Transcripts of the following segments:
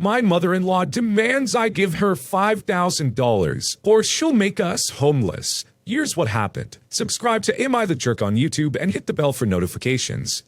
My mother-in-law demands I give her $5,000 or she'll make us homeless. Here's what happened. Subscribe to Am I the Jerk on YouTube and hit the bell for notifications.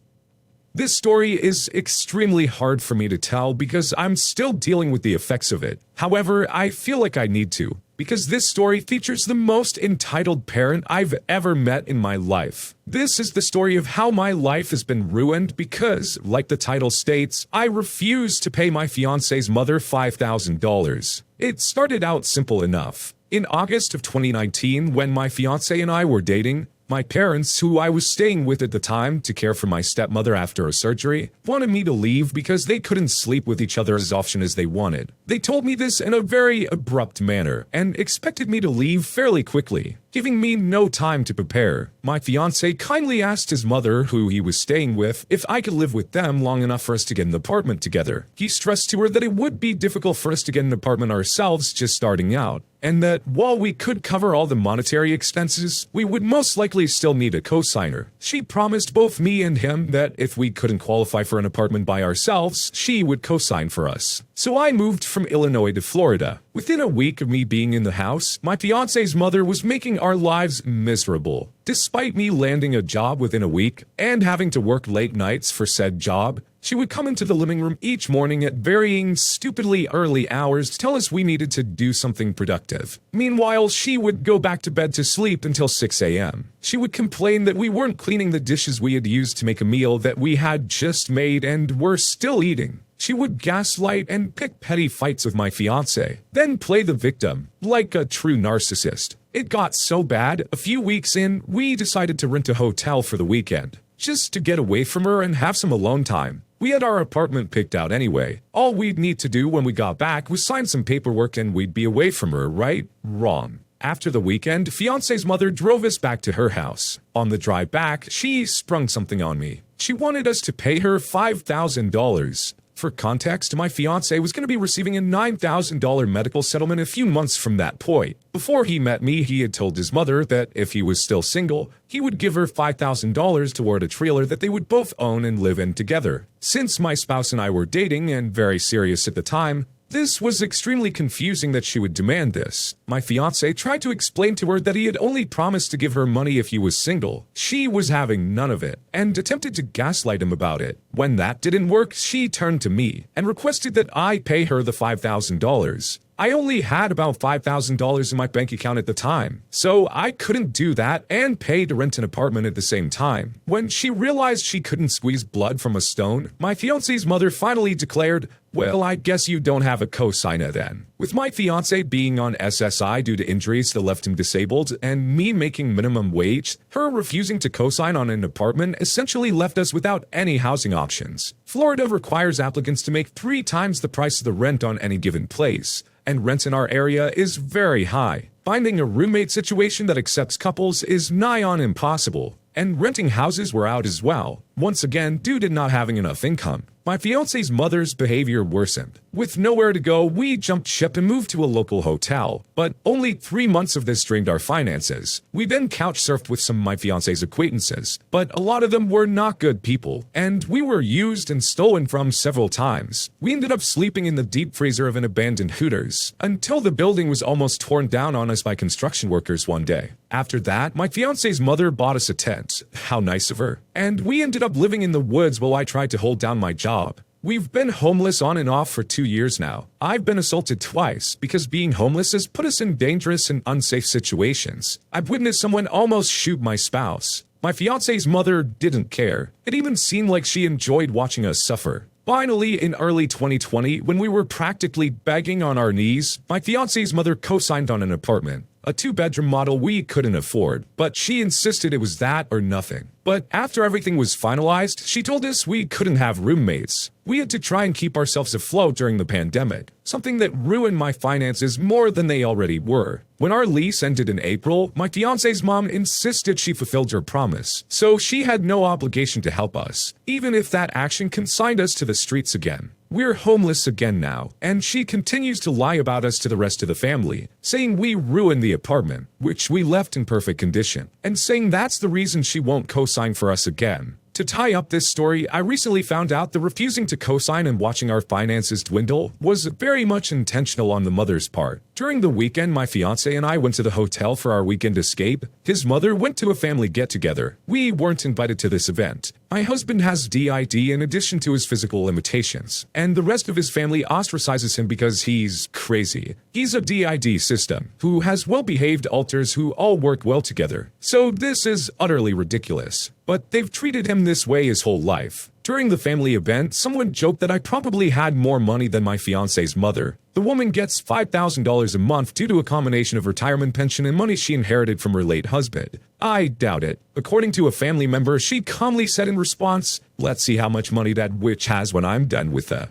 This story is extremely hard for me to tell because I'm still dealing with the effects of it. However, I feel like I need to, because this story features the most entitled parent I've ever met in my life. This is the story of how my life has been ruined because, like the title states, I refuse to pay my fiancé's mother $5,000. It started out simple enough. In August of 2019, when my fiancé and I were dating, my parents, who I was staying with at the time to care for my stepmother after a surgery, wanted me to leave because they couldn't sleep with each other as often as they wanted. They told me this in a very abrupt manner and expected me to leave fairly quickly, giving me no time to prepare. My fiancé kindly asked his mother, who he was staying with, if I could live with them long enough for us to get an apartment together. He stressed to her that it would be difficult for us to get an apartment ourselves just starting out, and that while we could cover all the monetary expenses, we would most likely still need a co-signer. She promised both me and him that if we couldn't qualify for an apartment by ourselves, she would co-sign for us. So I moved from Illinois to Florida. Within a week of me being in the house, my fiancé's mother was making our lives miserable. Despite me landing a job within a week and having to work late nights for said job, she would come into the living room each morning at varying, stupidly early hours to tell us we needed to do something productive. Meanwhile, she would go back to bed to sleep until 6 a.m. She would complain that we weren't cleaning the dishes we had used to make a meal that we had just made and were still eating. She would gaslight and pick petty fights with my fiancé, then play the victim, like a true narcissist. It got so bad, a few weeks in, we decided to rent a hotel for the weekend, just to get away from her and have some alone time. We had our apartment picked out anyway. All we'd need to do when we got back was sign some paperwork and we'd be away from her, right? Wrong. After the weekend, fiancé's mother drove us back to her house. On the drive back, she sprung something on me. She wanted us to pay her $5,000. For context, my fiancé was going to be receiving a $9,000 medical settlement a few months from that point. Before he met me, he had told his mother that if he was still single, he would give her $5,000 toward a trailer that they would both own and live in together. Since my spouse and I were dating and very serious at the time, this was extremely confusing that she would demand this. My fiancé tried to explain to her that he had only promised to give her money if he was single. She was having none of it, and attempted to gaslight him about it. When that didn't work, she turned to me, and requested that I pay her the $5,000. I only had about $5,000 in my bank account at the time, so I couldn't do that and pay to rent an apartment at the same time. When she realized she couldn't squeeze blood from a stone, my fiancé's mother finally declared, "Well, I guess you don't have a co-signer then." With my fiancé being on SSI due to injuries that left him disabled, and me making minimum wage, her refusing to co-sign on an apartment essentially left us without any housing options. Florida requires applicants to make 3 times the price of the rent on any given place, and rent in our area is very high. Finding a roommate situation that accepts couples is nigh on impossible, and renting houses were out as well, once again due to not having enough income. My fiancé's mother's behavior worsened. With nowhere to go, we jumped ship and moved to a local hotel. But only 3 months of this drained our finances. We then couch surfed with some of my fiancé's acquaintances, but a lot of them were not good people, and we were used and stolen from several times. We ended up sleeping in the deep freezer of an abandoned Hooters, until the building was almost torn down on us by construction workers one day. After that, my fiancé's mother bought us a tent. How nice of her. And we ended up living in the woods while I tried to hold down my job. We've been homeless on and off for 2 years now. I've been assaulted twice because being homeless has put us in dangerous and unsafe situations. I've witnessed someone almost shoot my spouse. My fiancé's mother didn't care. It even seemed like she enjoyed watching us suffer. Finally, in early 2020, when we were practically begging on our knees, my fiancé's mother co-signed on an apartment. A 2-bedroom model we couldn't afford, but she insisted it was that or nothing. But after everything was finalized, she told us we couldn't have roommates. We had to try and keep ourselves afloat during the pandemic, something that ruined my finances more than they already were. When our lease ended in April, my fiancé's mom insisted she fulfilled her promise, so she had no obligation to help us, even if that action consigned us to the streets again. We're homeless again now, and she continues to lie about us to the rest of the family, saying we ruined the apartment, which we left in perfect condition, and saying that's the reason she won't co-sign for us again. To tie up this story, I recently found out that refusing to co-sign and watching our finances dwindle was very much intentional on the mother's part. During the weekend, my fiance and I went to the hotel for our weekend escape. His mother went to a family get-together. We weren't invited to this event. My husband has DID in addition to his physical limitations, and the rest of his family ostracizes him because he's crazy. He's a DID system who has well-behaved alters who all work well together. So this is utterly ridiculous. But they've treated him this way his whole life. During the family event, someone joked that I probably had more money than my fiance's mother. The woman gets $5,000 a month due to a combination of retirement pension and money she inherited from her late husband. I doubt it. According to a family member, she calmly said in response, "Let's see how much money that witch has when I'm done with her."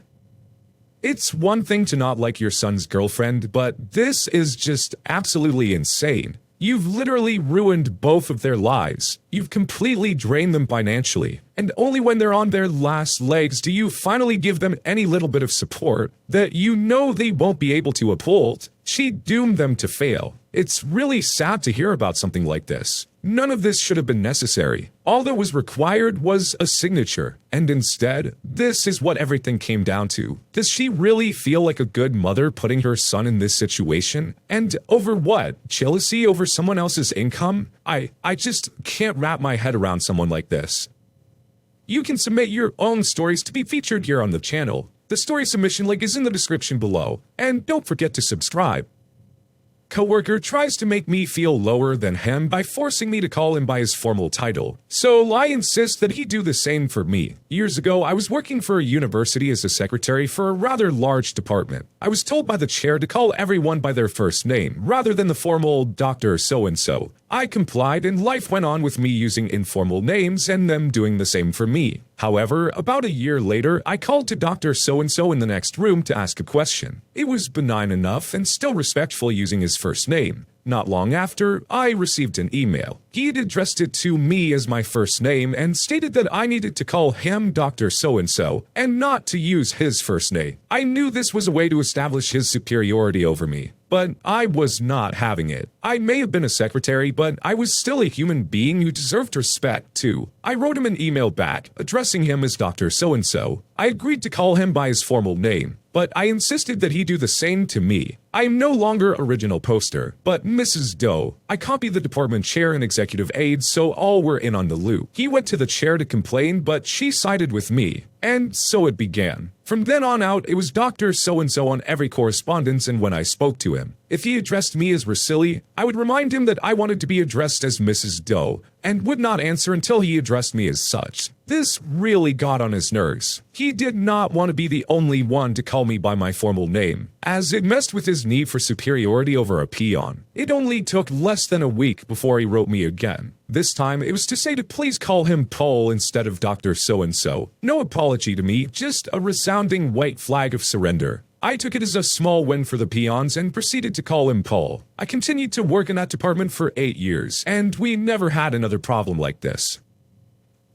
It's one thing to not like your son's girlfriend, but this is just absolutely insane. You've literally ruined both of their lives. You've completely drained them financially. And only when they're on their last legs do you finally give them any little bit of support that you know they won't be able to uphold. She doomed them to fail. It's really sad to hear about something like this. None of this should have been necessary. All that was required was a signature. And instead, this is what everything came down to. Does she really feel like a good mother putting her son in this situation? And over what? Jealousy over someone else's income? I just can't wrap my head around someone like this. You can submit your own stories to be featured here on the channel. The story submission link is in the description below. And don't forget to subscribe. Coworker tries to make me feel lower than him by forcing me to call him by his formal title. So I insist that he do the same for me. Years ago, I was working for a university as a secretary for a rather large department. I was told by the chair to call everyone by their first name, rather than the formal Dr. So-and-so. I complied and life went on with me using informal names and them doing the same for me. However, about a year later, I called to Dr. So-and-so in the next room to ask a question. It was benign enough and still respectful using his first name. Not long after, I received an email. He had addressed it to me as my first name and stated that I needed to call him Dr. So-and-so and not to use his first name. I knew this was a way to establish his superiority over me, but I was not having it. I may have been a secretary, but I was still a human being who deserved respect, too. I wrote him an email back, addressing him as Dr. So-and-so. I agreed to call him by his formal name, but I insisted that he do the same to me. I am no longer original poster, but Mrs. Doe. I copied the department chair and executive aides so all were in on the loop. He went to the chair to complain, but she sided with me. And so it began. From then on out, it was Dr. So-and-so on every correspondence and when I spoke to him. If he addressed me as Rasili, I would remind him that I wanted to be addressed as Mrs. Doe, and would not answer until he addressed me as such. This really got on his nerves. He did not want to be the only one to call me by my formal name, as it messed with his need for superiority over a peon. It only took less than a week before he wrote me again. This time, it was to say to please call him Paul instead of Dr. So-and-so. No apology to me, just a resounding white flag of surrender. I took it as a small win for the peons and proceeded to call him Paul. I continued to work in that department for 8 years, and we never had another problem like this.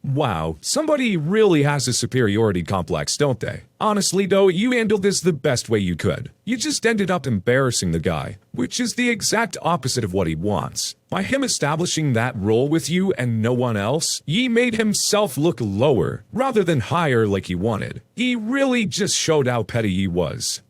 Wow, somebody really has a superiority complex, don't they? Honestly though, you handled this the best way you could. You just ended up embarrassing the guy, which is the exact opposite of what he wants. By him establishing that role with you and no one else, he made himself look lower, rather than higher like he wanted. He really just showed how petty he was.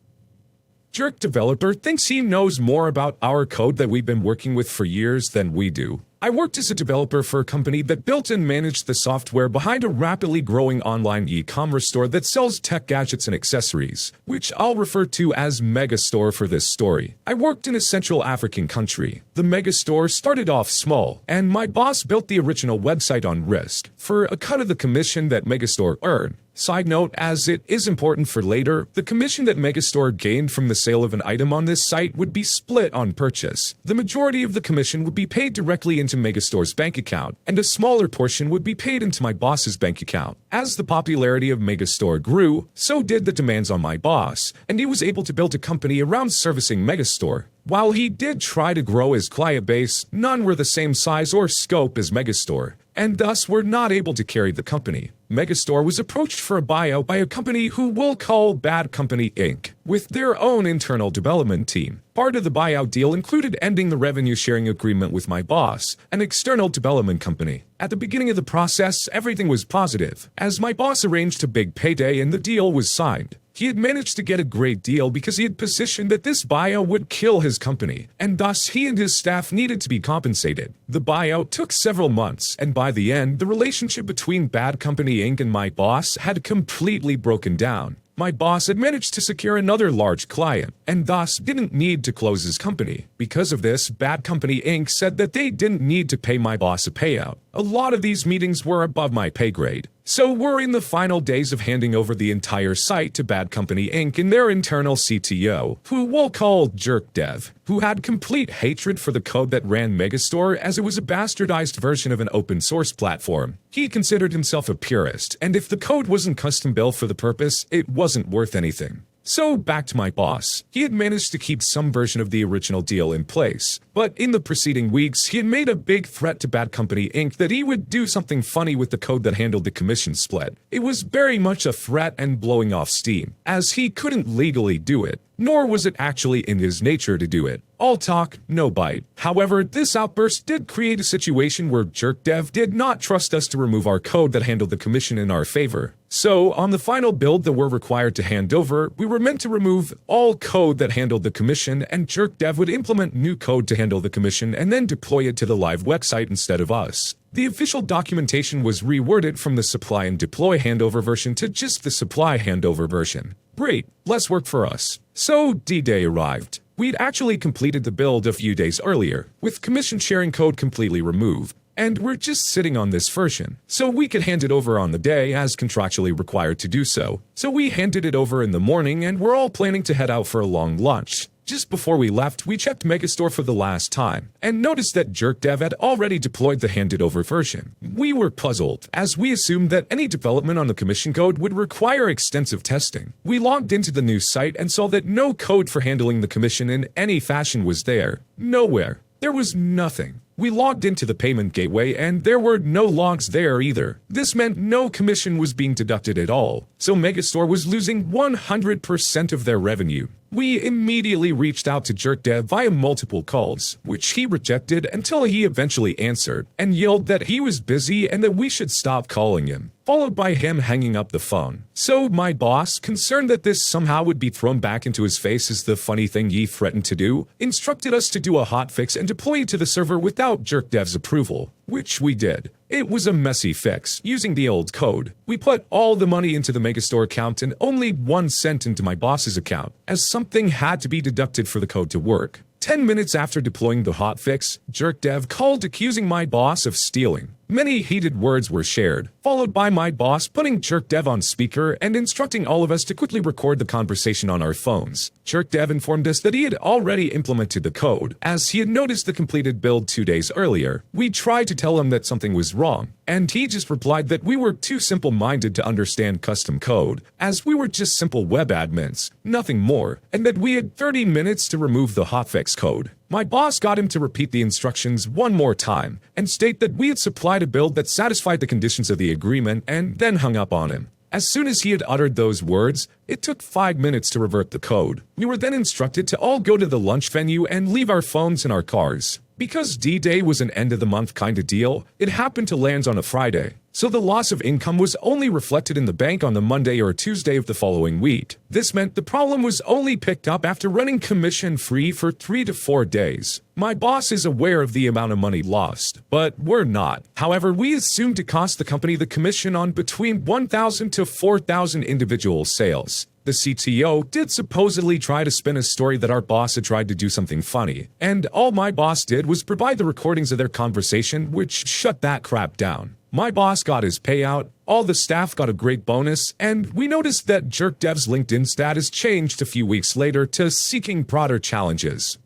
Jerk developer thinks he knows more about our code that we've been working with for years than we do. I worked as a developer for a company that built and managed the software behind a rapidly growing online e-commerce store that sells tech gadgets and accessories, which I'll refer to as Megastore for this story. I worked in a Central African country. The Megastore started off small, and my boss built the original website on risk for a cut of the commission that Megastore earned. Side note, as it is important for later, the commission that Megastore gained from the sale of an item on this site would be split on purchase. The majority of the commission would be paid directly into Megastore's bank account, and a smaller portion would be paid into my boss's bank account. As the popularity of Megastore grew, so did the demands on my boss, and he was able to build a company around servicing Megastore. While he did try to grow his client base, none were the same size or scope as Megastore, and thus were not able to carry the company. Megastore was approached for a buyout by a company who we'll call Bad Company Inc., with their own internal development team. Part of the buyout deal included ending the revenue sharing agreement with my boss, an external development company. At the beginning of the process, everything was positive, as my boss arranged a big payday and the deal was signed. He had managed to get a great deal because he had positioned that this buyout would kill his company, and thus he and his staff needed to be compensated. The buyout took several months, and by the end, the relationship between Bad Company Inc. and my boss had completely broken down. My boss had managed to secure another large client, and thus didn't need to close his company. Because of this, Bad Company Inc. said that they didn't need to pay my boss a payout. A lot of these meetings were above my pay grade. So we're in the final days of handing over the entire site to Bad Company Inc. and their internal CTO, who we'll call Jerk Dev, who had complete hatred for the code that ran Megastore as it was a bastardized version of an open source platform. He considered himself a purist, and if the code wasn't custom built for the purpose, it wasn't worth anything. So back to my boss. He had managed to keep some version of the original deal in place, but in the preceding weeks, he had made a big threat to Bad Company Inc. that he would do something funny with the code that handled the commission split. It was very much a threat and blowing off steam, as he couldn't legally do it, nor was it actually in his nature to do it. All talk, no bite. However, this outburst did create a situation where Jerk Dev did not trust us to remove our code that handled the commission in our favor. So, on the final build that we're required to hand over, we were meant to remove all code that handled the commission, and Jerk Dev would implement new code to handle the commission and then deploy it to the live website instead of us. The official documentation was reworded from the supply and deploy handover version to just the supply handover version. Great, less work for us. So, D-Day arrived. We'd actually completed the build a few days earlier, with commission sharing code completely removed, and we're just sitting on this version, so we could hand it over on the day as contractually required to do so. So we handed it over in the morning, and we're all planning to head out for a long lunch. Just before we left, we checked Megastore for the last time, and noticed that Jerk Dev had already deployed the handed-over version. We were puzzled, as we assumed that any development on the commission code would require extensive testing. We logged into the new site and saw that no code for handling the commission in any fashion was there. Nowhere. There was nothing. We logged into the payment gateway and there were no logs there either. This meant no commission was being deducted at all, so Megastore was losing 100% of their revenue. We immediately reached out to Jerk Dev via multiple calls, which he rejected until he eventually answered and yelled that he was busy and that we should stop calling him, followed by him hanging up the phone. So my boss, concerned that this somehow would be thrown back into his face as the funny thing he threatened to do, instructed us to do a hotfix and deploy it to the server without Jerk Dev's approval, which we did. It was a messy fix, using the old code. We put all the money into the Megastore account and only 1 cent into my boss's account, as something had to be deducted for the code to work. 10 minutes after deploying the hotfix, Jerk Dev called accusing my boss of stealing. Many heated words were shared, followed by my boss putting Jerk Dev on speaker and instructing all of us to quickly record the conversation on our phones. Jerk Dev informed us that he had already implemented the code, as he had noticed the completed build 2 days earlier. We tried to tell him that something was wrong, and he just replied that we were too simple-minded to understand custom code, as we were just simple web admins, nothing more, and that we had 30 minutes to remove the hotfix code. My boss got him to repeat the instructions one more time and state that we had supplied a build that satisfied the conditions of the agreement and then hung up on him. As soon as he had uttered those words, it took 5 minutes to revert the code. We were then instructed to all go to the lunch venue and leave our phones in our cars. Because D-Day was an end-of-the-month kind of deal, it happened to land on a Friday, so the loss of income was only reflected in the bank on the Monday or Tuesday of the following week. This meant the problem was only picked up after running commission-free for 3 to 4 days. My boss is aware of the amount of money lost, but we're not. However, we assumed it cost the company the commission on between 1,000 to 4,000 individual sales. The CTO did supposedly try to spin a story that our boss had tried to do something funny, and all my boss did was provide the recordings of their conversation, which shut that crap down. My boss got his payout, all the staff got a great bonus, and we noticed that Jerk Dev's LinkedIn status changed a few weeks later to seeking broader challenges.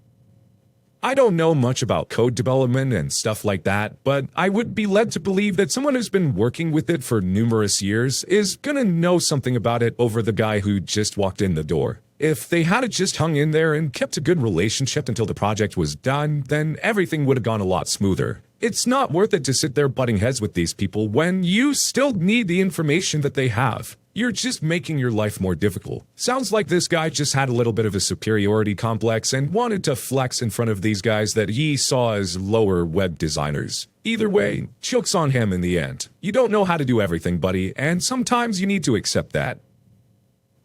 I don't know much about code development and stuff like that, but I would be led to believe that someone who's been working with it for numerous years is gonna know something about it over the guy who just walked in the door. If they had just hung in there and kept a good relationship until the project was done, then everything would have gone a lot smoother. It's not worth it to sit there butting heads with these people when you still need the information that they have. You're just making your life more difficult. Sounds like this guy just had a little bit of a superiority complex and wanted to flex in front of these guys that he saw as lower web designers. Either way, joke's on him in the end. You don't know how to do everything, buddy, and sometimes you need to accept that.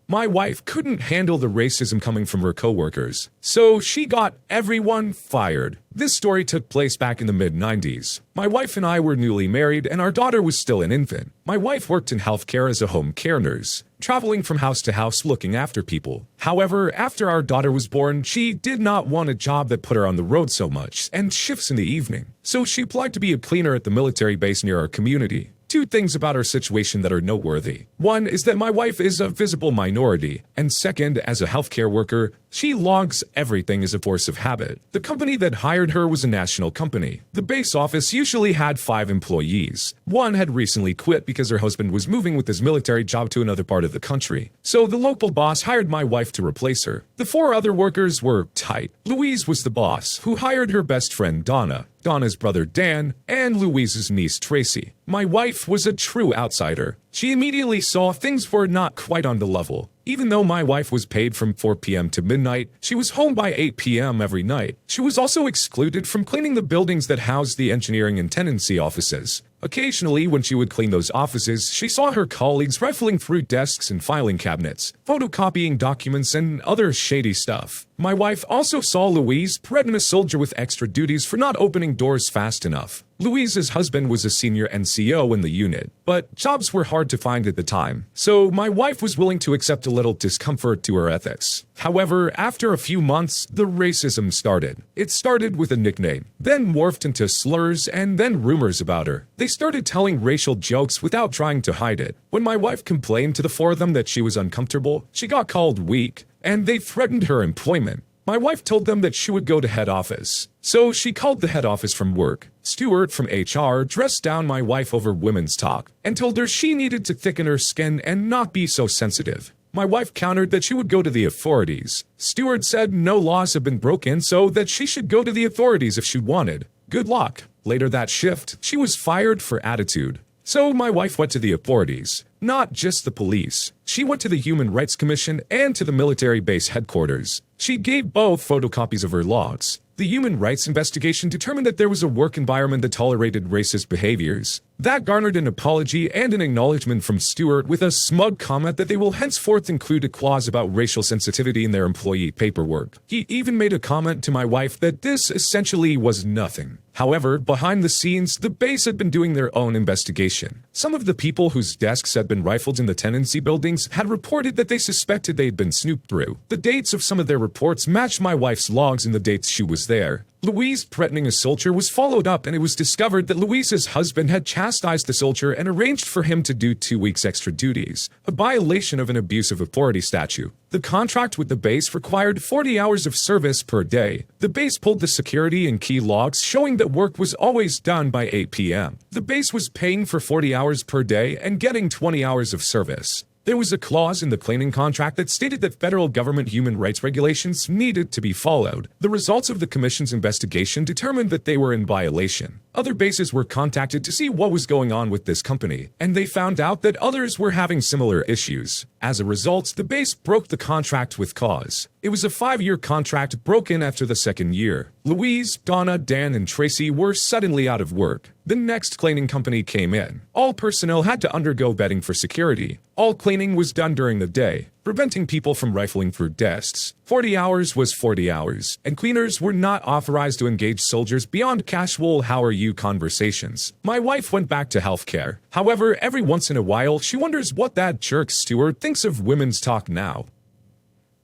My wife couldn't handle the racism coming from her coworkers, so she got everyone fired. This story took place back in the mid-90s. My wife and I were newly married, and our daughter was still an infant. My wife worked in healthcare as a home care nurse, traveling from house to house looking after people. However, after our daughter was born, she did not want a job that put her on the road so much, and shifts in the evening. So she applied to be a cleaner at the military base near our community. Two things about our situation that are noteworthy. One is that my wife is a visible minority, and second, as a healthcare worker, she logs everything as a force of habit. The company that hired her was a national company. The base office usually had 5 employees. One had recently quit because her husband was moving with his military job to another part of the country. So the local boss hired my wife to replace her. The 4 other workers were tight. Louise was the boss, who hired her best friend Donna, Donna's brother Dan, and Louise's niece Tracy. My wife was a true outsider. She immediately saw things were not quite on the level. Even though my wife was paid from 4 p.m. to midnight, she was home by 8 p.m. every night. She was also excluded from cleaning the buildings that housed the engineering and tenancy offices. Occasionally, when she would clean those offices, she saw her colleagues rifling through desks and filing cabinets, photocopying documents, and other shady stuff. My wife also saw Louise threaten a soldier with extra duties for not opening doors fast enough. Louise's husband was a senior NCO in the unit, but jobs were hard to find at the time, so my wife was willing to accept a little discomfort to her ethics. However, after a few months, the racism started. It started with a nickname, then morphed into slurs, and then rumors about her. They started telling racial jokes without trying to hide it. When my wife complained to the 4 of them that she was uncomfortable, she got called weak, and they threatened her employment. My wife told them that she would go to head office. So she called the head office from work. Stuart from HR dressed down my wife over women's talk and told her she needed to thicken her skin and not be so sensitive. My wife countered that she would go to the authorities. Stuart said no laws have been broken, so that she should go to the authorities if she wanted. Good luck. Later that shift, she was fired for attitude. So my wife went to the authorities, not just the police. She went to the Human Rights Commission and to the military base headquarters. She gave both photocopies of her logs. The Human Rights investigation determined that there was a work environment that tolerated racist behaviors. That garnered an apology and an acknowledgement from Stewart with a smug comment that they will henceforth include a clause about racial sensitivity in their employee paperwork. He even made a comment to my wife that this essentially was nothing. However, behind the scenes, the base had been doing their own investigation. Some of the people whose desks had been rifled in the tenancy buildings had reported that they suspected they had been snooped through. The dates of some of their reports matched my wife's logs and the dates she was there. Louise threatening a soldier was followed up, and it was discovered that Louise's husband had chastised the soldier and arranged for him to do 2 weeks extra duties, a violation of an abuse of authority statute. The contract with the base required 40 hours of service per day. The base pulled the security and key logs showing that work was always done by 8 p.m. The base was paying for 40 hours per day and getting 20 hours of service. There was a clause in the cleaning contract that stated that federal government human rights regulations needed to be followed. The results of the commission's investigation determined that they were in violation. Other bases were contacted to see what was going on with this company, and they found out that others were having similar issues. As a result, the base broke the contract with cause. It was a 5-year contract broken after the 2nd year. Louise, Donna, Dan, and Tracy were suddenly out of work. The next cleaning company came in. All personnel had to undergo vetting for security. All cleaning was done during the day, preventing people from rifling through desks. 40 hours was 40 hours, and cleaners were not authorized to engage soldiers beyond casual "how are you" conversations. My wife went back to healthcare. However, every once in a while, she wonders what that jerk Stewart thinks of women's talk now.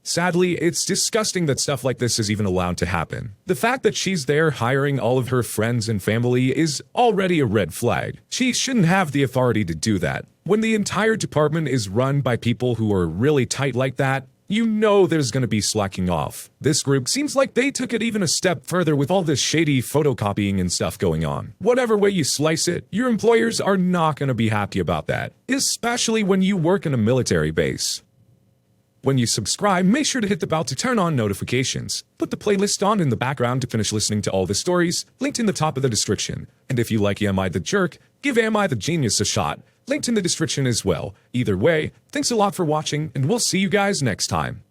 Sadly, it's disgusting that stuff like this is even allowed to happen. The fact that she's there hiring all of her friends and family is already a red flag. She shouldn't have the authority to do that. When the entire department is run by people who are really tight like that, you know there's going to be slacking off. This group seems like they took it even a step further with all this shady photocopying and stuff going on. Whatever way you slice it, your employers are not going to be happy about that, especially when you work in a military base. When you subscribe, make sure to hit the bell to turn on notifications. Put the playlist on in the background to finish listening to all the stories, linked in the top of the description. And if you like Am I the Jerk, give Am I the Genius a shot, linked in the description as well. Either way, thanks a lot for watching, and we'll see you guys next time.